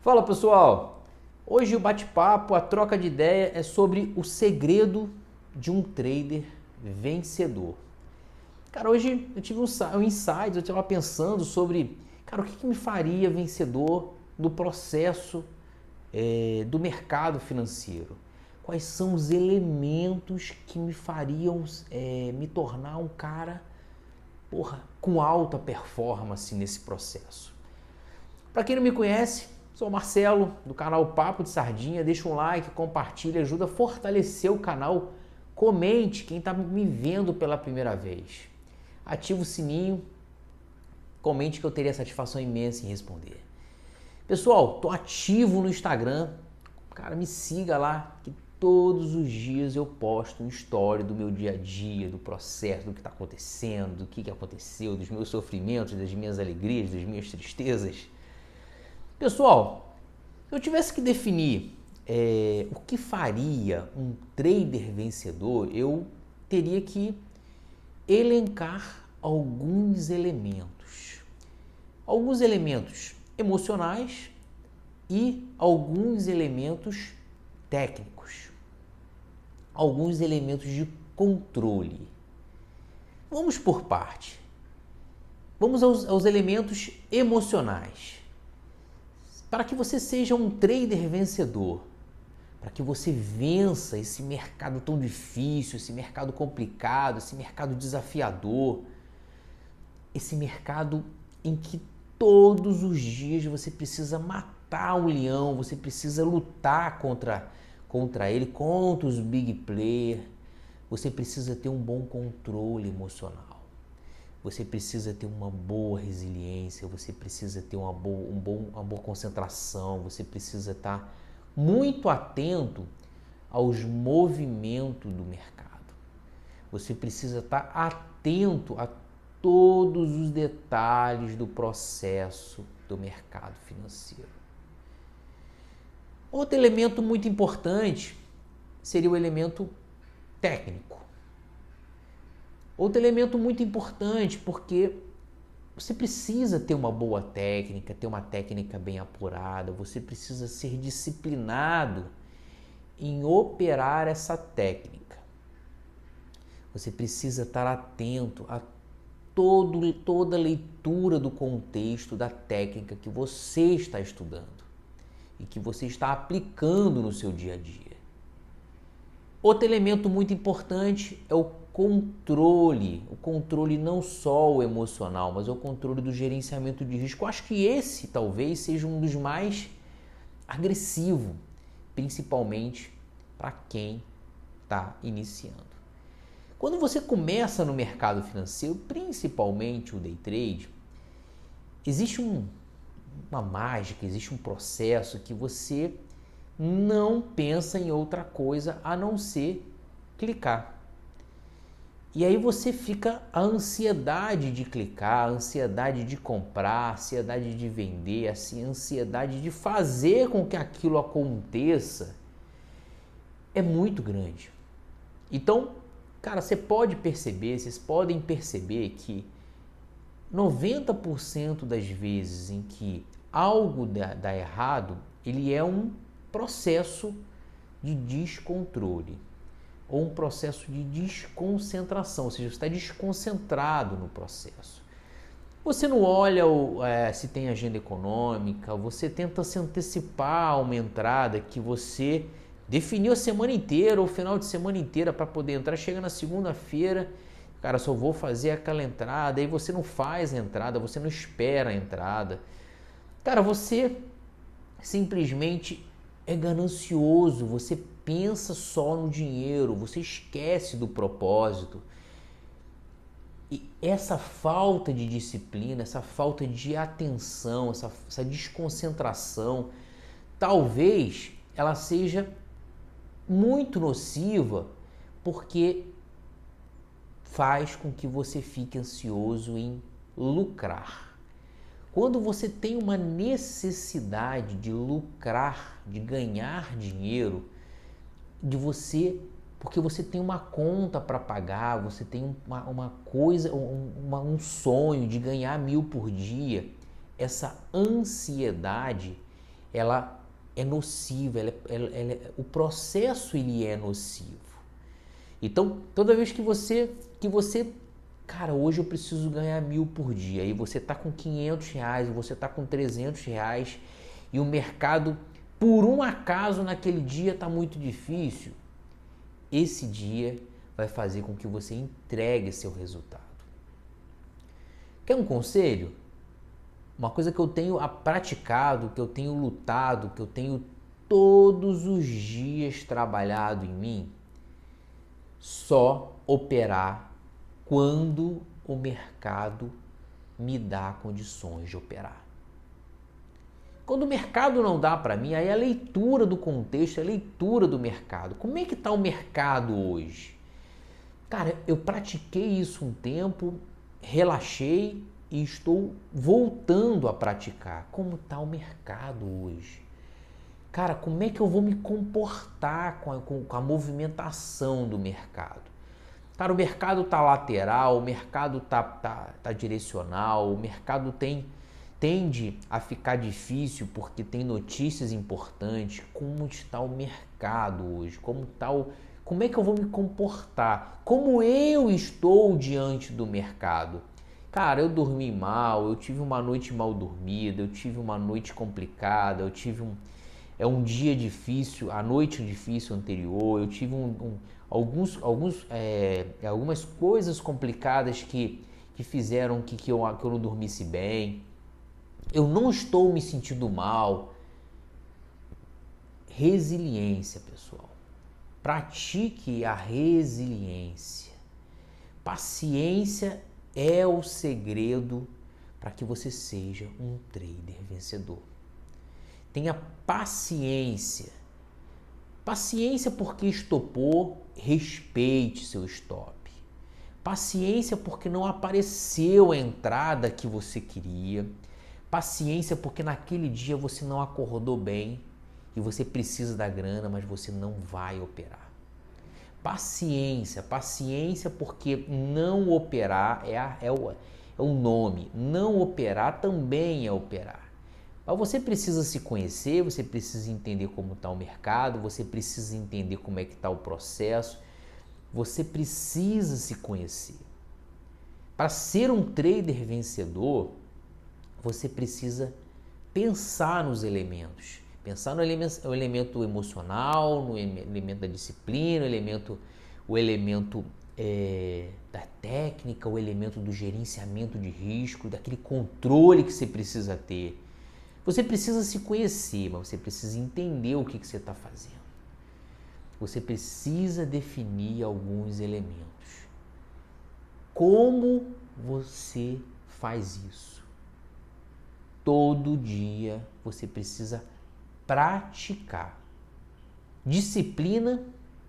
Fala pessoal, hoje o bate-papo, a troca de ideia é sobre o segredo de um trader vencedor. Cara, hoje eu tive um insight, eu estava pensando sobre, cara, o que me faria vencedor no processo do mercado financeiro? Quais são os elementos que me fariam me tornar um cara, com alta performance nesse processo? Para quem não me conhece, sou o Marcelo, do canal Papo de Sardinha. Deixa um like, compartilha, ajuda a fortalecer o canal. Comente quem está me vendo pela primeira vez. Ativa o sininho, comente que eu teria satisfação imensa em responder. Pessoal, tô ativo no Instagram. Cara, me siga lá, que todos os dias eu posto uma história do meu dia a dia, do processo, do que está acontecendo, do que aconteceu, dos meus sofrimentos, das minhas alegrias, das minhas tristezas. Pessoal, se eu tivesse que definir o que faria um trader vencedor, eu teria que elencar alguns elementos. Alguns elementos emocionais e alguns elementos técnicos. Alguns elementos de controle. Vamos por parte. Vamos aos elementos emocionais. Para que você seja um trader vencedor, para que você vença esse mercado tão difícil, esse mercado complicado, esse mercado desafiador, esse mercado em que todos os dias você precisa matar um leão, você precisa lutar contra ele, contra os big players, você precisa ter um bom controle emocional. Você precisa ter uma boa resiliência, você precisa ter uma boa concentração, você precisa estar muito atento aos movimentos do mercado. Você precisa estar atento a todos os detalhes do processo do mercado financeiro. Outro elemento muito importante seria o elemento técnico. Outro elemento muito importante, porque você precisa ter uma boa técnica, ter uma técnica bem apurada, você precisa ser disciplinado em operar essa técnica. Você precisa estar atento a toda a leitura do contexto da técnica que você está estudando e que você está aplicando no seu dia a dia. Outro elemento muito importante é o controle não só o emocional, mas o controle do gerenciamento de risco. Eu acho que esse talvez seja um dos mais agressivos, principalmente para quem está iniciando. Quando você começa no mercado financeiro, principalmente o day trade, existe uma mágica, existe um processo que você não pensa em outra coisa a não ser clicar. E aí você fica a ansiedade de clicar, a ansiedade de comprar, a ansiedade de vender, a ansiedade de fazer com que aquilo aconteça é muito grande. Então, cara, vocês podem perceber que 90% das vezes em que algo dá errado, ele é um processo de descontrole ou um processo de desconcentração, ou seja, você está desconcentrado no processo. Você não olha se tem agenda econômica, você tenta se antecipar a uma entrada que você definiu a semana inteira ou final de semana inteira para poder entrar, chega na segunda-feira, cara, só vou fazer aquela entrada, aí você não faz a entrada, você não espera a entrada. Cara, você simplesmente é ganancioso, você pensa só no dinheiro, você esquece do propósito. E essa falta de disciplina, essa falta de atenção, essa desconcentração, talvez ela seja muito nociva, porque faz com que você fique ansioso em lucrar. Quando você tem uma necessidade de lucrar, de ganhar dinheiro, porque você tem uma conta para pagar, você tem uma coisa, um sonho de ganhar 1.000 por dia, essa ansiedade, ela é nociva, o processo ele é nocivo. Então, toda vez que você, cara, hoje eu preciso ganhar 1.000 por dia, e você tá com R$500, você tá com R$300, e o mercado, por um acaso, naquele dia tá muito difícil, esse dia vai fazer com que você entregue seu resultado. Quer um conselho? Uma coisa que eu tenho praticado, que eu tenho lutado, que eu tenho todos os dias trabalhado em mim, só operar quando o mercado me dá condições de operar. Quando o mercado não dá para mim, aí a leitura do contexto, a leitura do mercado. Como é que está o mercado hoje? Cara, eu pratiquei isso um tempo, relaxei e estou voltando a praticar. Como está o mercado hoje? Cara, como é que eu vou me comportar com a movimentação do mercado? Cara, o mercado está lateral, o mercado está direcional, o mercado tende a ficar difícil porque tem notícias importantes. Como está o mercado hoje? Como é que eu vou me comportar? Como eu estou diante do mercado? Cara, eu dormi mal, eu tive uma noite mal dormida, eu tive uma noite complicada, eu tive um dia difícil, a noite difícil anterior, eu tive algumas coisas complicadas que fizeram que eu não dormisse bem. Eu não estou me sentindo mal. Resiliência, pessoal. Pratique a resiliência. Paciência é o segredo para que você seja um trader vencedor. Tenha paciência. Paciência porque estopou, respeite seu stop. Paciência porque não apareceu a entrada que você queria. Paciência porque naquele dia você não acordou bem e você precisa da grana, mas você não vai operar. Paciência porque não operar é o nome. Não operar também é operar. Mas você precisa se conhecer, você precisa entender como está o mercado, você precisa entender como é que está o processo, você precisa se conhecer. Para ser um trader vencedor, você precisa pensar nos elementos. Pensar no elemento emocional, no elemento da disciplina, o elemento da técnica, o elemento do gerenciamento de risco, daquele controle que você precisa ter. Você precisa se conhecer, mas você precisa entender o que você está fazendo. Você precisa definir alguns elementos. Como você faz isso? Todo dia você precisa praticar. Disciplina,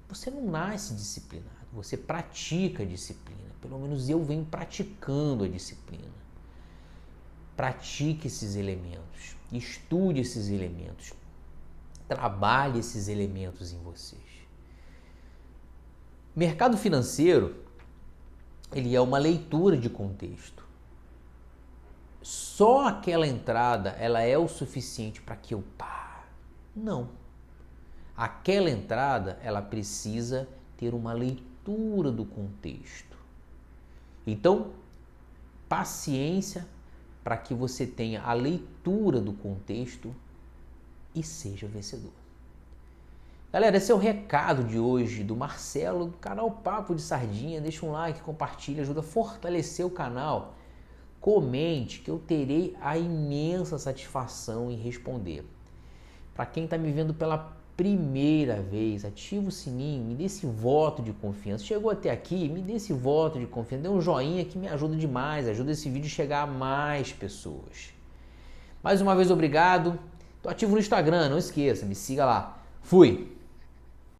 você não nasce disciplinado, você pratica a disciplina. Pelo menos eu venho praticando a disciplina. Pratique esses elementos, estude esses elementos, trabalhe esses elementos em vocês. Mercado financeiro, ele é uma leitura de contexto. Só aquela entrada, ela é o suficiente para que eu pare? Não. Aquela entrada, ela precisa ter uma leitura do contexto. Então, paciência para que você tenha a leitura do contexto e seja vencedor. Galera, esse é o recado de hoje do Marcelo, do canal Papo de Sardinha. Deixa um like, compartilha, ajuda a fortalecer o canal. Comente que eu terei a imensa satisfação em responder. Para quem está me vendo pela primeira vez, ativa o sininho, me dê esse voto de confiança. Chegou até aqui, me dê esse voto de confiança, dê um joinha que me ajuda demais, ajuda esse vídeo a chegar a mais pessoas. Mais uma vez, obrigado. Tô ativo no Instagram, não esqueça, me siga lá. Fui!